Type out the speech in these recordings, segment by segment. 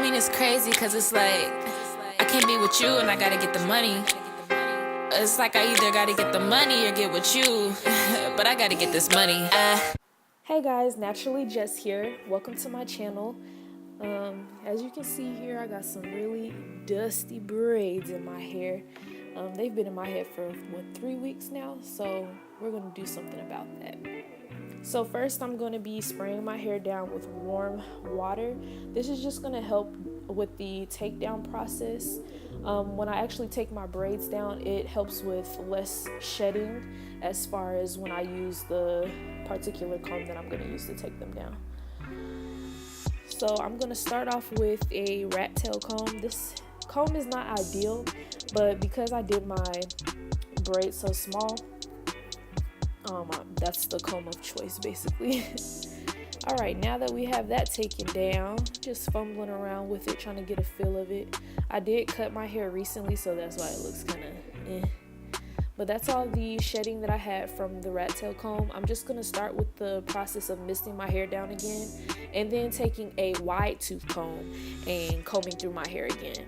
mean, it's crazy because it's like I can't be with you and I gotta get the money. It's like I either gotta get the money or get with you, but I gotta get this money. Hey guys, Naturally Jess here. Welcome to my channel. As you can see here, I got some really dusty braids in my hair. They've been in my head for 3 weeks now, so we're gonna do something about that. So first I'm going to be spraying my hair down with warm water. This is just going to help with the takedown process. When I actually take my braids down, it helps with less shedding as far as when I use the particular comb that I'm going to use to take them down. So I'm going to start off with a rat tail comb. This comb is not ideal, but because I did my braids so small, that's the comb of choice basically. Alright, now that we have that taken down, just fumbling around with it, trying to get a feel of it. I did cut my hair recently, so that's why it looks kind of But that's all the shedding that I had from the rat tail comb. I'm just going to start with the process of misting my hair down again, and then taking a wide tooth comb and combing through my hair again.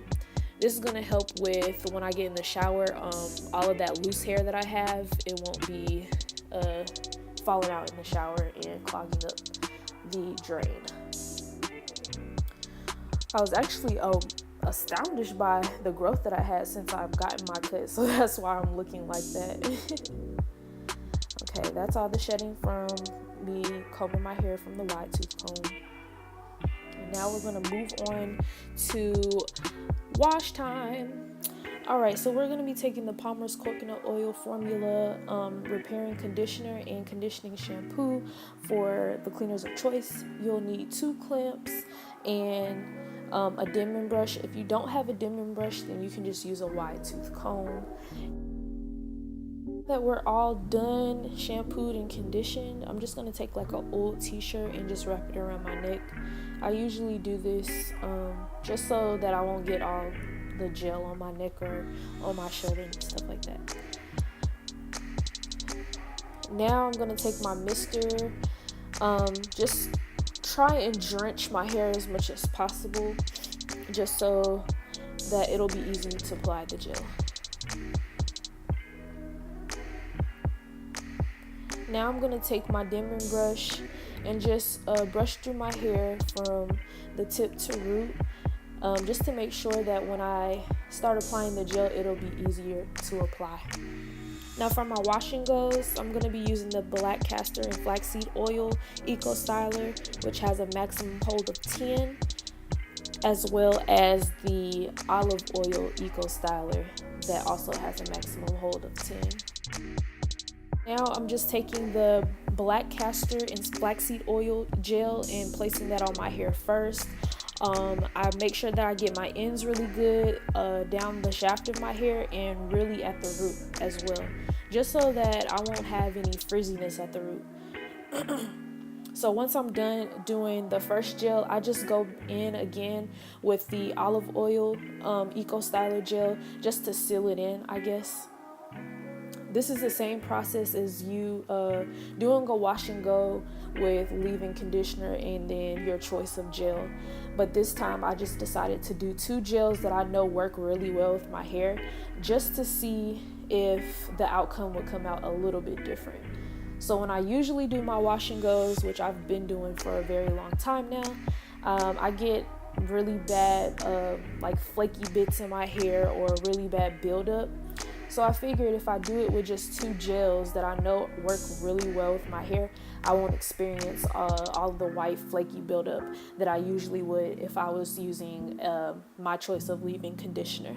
This is going to help with when I get in the shower, all of that loose hair that I have, it won't be falling out in the shower and clogging up the drain. I was actually astounded by the growth that I had since I've gotten my cut, so that's why I'm looking like that. Okay, that's all the shedding from me combing my hair from the wide tooth comb. And now we're going to move on to wash time. Alright, so we're going to be taking the Palmer's Coconut Oil Formula Repairing Conditioner and Conditioning Shampoo for the cleaners of choice. You'll need 2 clamps and a Denman brush. If you don't have a Denman brush, then you can just use a wide tooth comb. That we're all done, shampooed and conditioned, I'm just going to take like an old t-shirt and just wrap it around my neck. I usually do this just so that I won't get all the gel on my neck or on my shirt and stuff like that. Now I'm going to take my mister, just try and drench my hair as much as possible, just so that it'll be easy to apply the gel. Now I'm going to take my Denman brush and just brush through my hair from the tip to root, just to make sure that when I start applying the gel, it'll be easier to apply. Now for my washing goes, I'm going to be using the black castor and flaxseed oil eco styler, which has a maximum hold of 10, as well as the olive oil eco styler that also has a maximum hold of 10. Now I'm just taking the black castor and flaxseed oil gel and placing that on my hair first. I make sure that I get my ends really good down the shaft of my hair and really at the root as well, just so that I won't have any frizziness at the root. So once I'm done doing the first gel, I just go in again with the olive oil eco styler gel just to seal it in, I guess. This is the same process as you doing a wash and go with leave-in conditioner and then your choice of gel. But this time I just decided to do 2 gels that I know work really well with my hair, just to see if the outcome would come out a little bit different. So when I usually do my wash and goes, which I've been doing for a very long time now, I get really bad like flaky bits in my hair or really bad buildup. So I figured if I do it with just 2 gels that I know work really well with my hair, I won't experience all of the white flaky buildup that I usually would if I was using my choice of leave-in conditioner.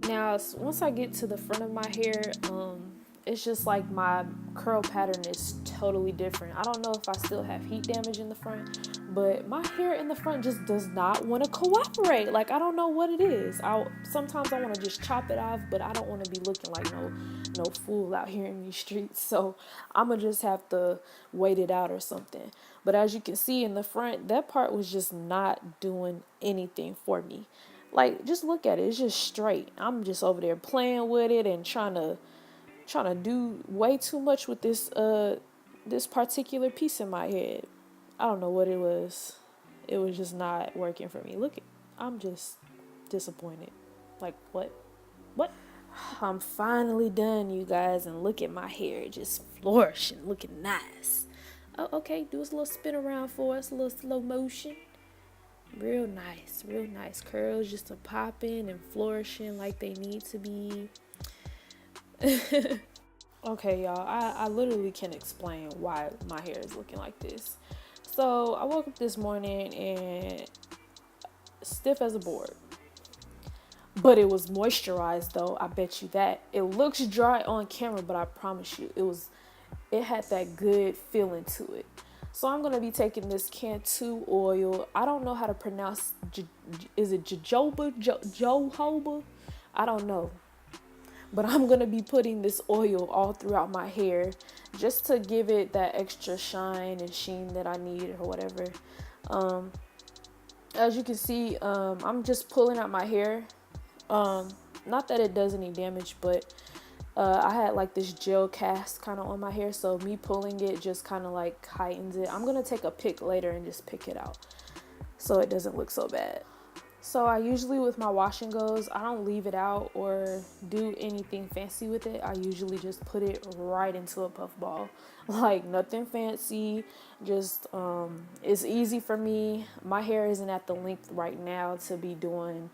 Now, once I get to the front of my hair, it's just like my curl pattern is totally different. I don't know if I still have heat damage in the front, but my hair in the front just does not want to cooperate. Like, I don't know what it is. Sometimes I want to just chop it off, but I don't want to be looking like no fool out here in these streets. So I'm gonna just have to wait it out or something. But as you can see in the front, that part was just not doing anything for me. Like, just look at it. It's just straight. I'm just over there playing with it and trying to do way too much with this particular piece in my head. I don't know what it was. It was just not working for me. I'm just disappointed. Like, what? What? I'm finally done, you guys, and look at my hair just flourishing, looking nice. Oh, okay, do a little spin around for us, a little slow motion. Real nice, real nice. Curls just a popping and flourishing like they need to be. Okay, y'all, I literally can't explain why my hair is looking like this. So I woke up this morning and stiff as a board. But it was moisturized though, I bet you that. It looks dry on camera, but I promise you, it had that good feeling to it. So I'm going to be taking this Cantu oil. I don't know how to pronounce, is it jojoba? I don't know. But I'm going to be putting this oil all throughout my hair just to give it that extra shine and sheen that I need or whatever. As you can see, I'm just pulling out my hair. Not that it does any damage, but I had like this gel cast kind of on my hair, so me pulling it just kind of like heightens it. I'm gonna take a pick later and just pick it out so it doesn't look so bad. So I usually, with my wash and goes, I don't leave it out or do anything fancy with it. I usually just put it right into a puff ball. Like, nothing fancy, just it's easy for me. My hair isn't at the length right now to be doing,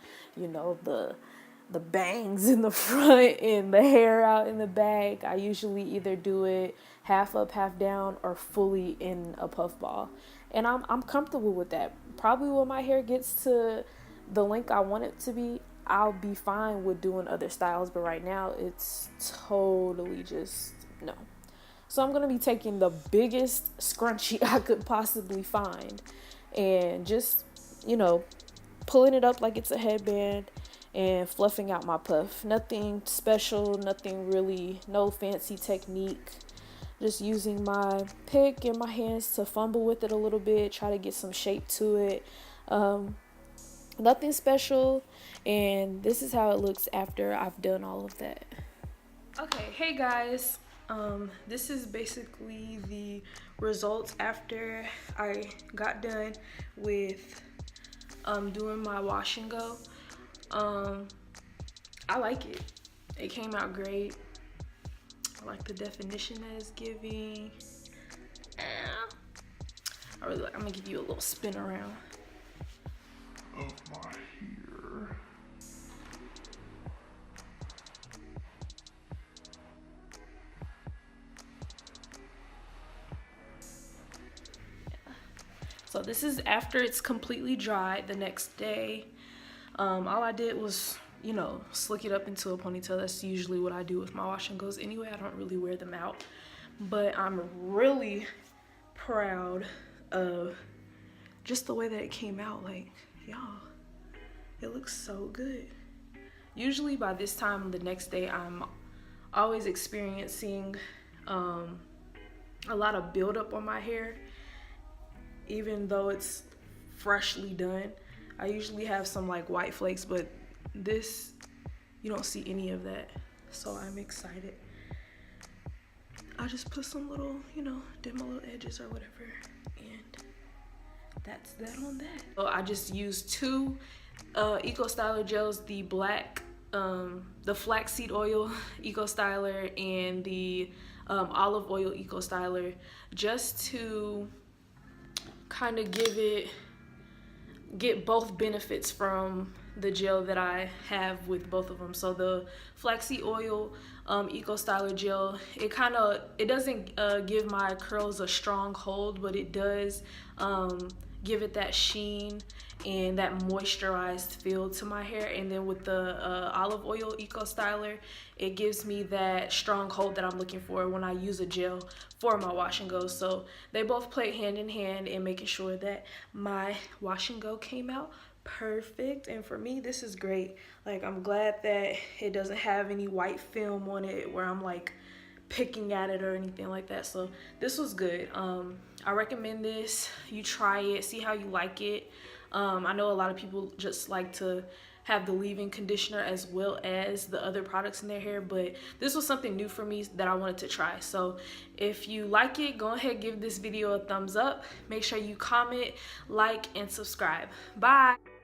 the bangs in the front and the hair out in the back. I usually either do it half up, half down, or fully in a puff ball. And I'm comfortable with that. Probably when my hair gets to the length I want it to be, I'll be fine with doing other styles. But right now, it's totally just no. So I'm going to be taking the biggest scrunchie I could possibly find and just, pulling it up like it's a headband and fluffing out my puff. Nothing special, nothing really, no fancy technique. Just using my pick and my hands to fumble with it a little bit, try to get some shape to it. Nothing special, and this is how it looks after I've done all of that. Okay, hey guys. This is basically the results after I got done with doing my wash and go. I like it. It came out great. I like the definition that it's giving. I'm gonna give you a little spin around of my hair. So this is after it's completely dry the next day. All I did was, slick it up into a ponytail. That's usually what I do with my wash and goes anyway. I don't really wear them out. But I'm really proud of just the way that it came out. Like, y'all, it looks so good. Usually by this time the next day, I'm always experiencing a lot of buildup on my hair. Even though it's freshly done, I usually have some like white flakes, but this, you don't see any of that. So I'm excited. I just put some little, did my little edges or whatever, and that's that on that. So I just used two Eco Styler gels, the black, the Flaxseed oil Eco Styler and the olive oil Eco Styler, just to kind of get both benefits from the gel that I have with both of them. So the Flaxseed oil Eco Styler gel, it doesn't give my curls a strong hold, but it does give it that sheen and that moisturized feel to my hair. And then with the olive oil Eco Styler, it gives me that strong hold that I'm looking for when I use a gel for my wash and go. So they both play hand in hand in making sure that my wash and go came out perfect. And for me, this is great. Like, I'm glad that it doesn't have any white film on it where I'm like picking at it or anything like that. So this was good. I recommend this. You try it, see how you like it. I know a lot of people just like to have the leave-in conditioner as well as the other products in their hair, but this was something new for me that I wanted to try. So if you like it, go ahead, give this video a thumbs up. Make sure you comment, like, and subscribe. Bye.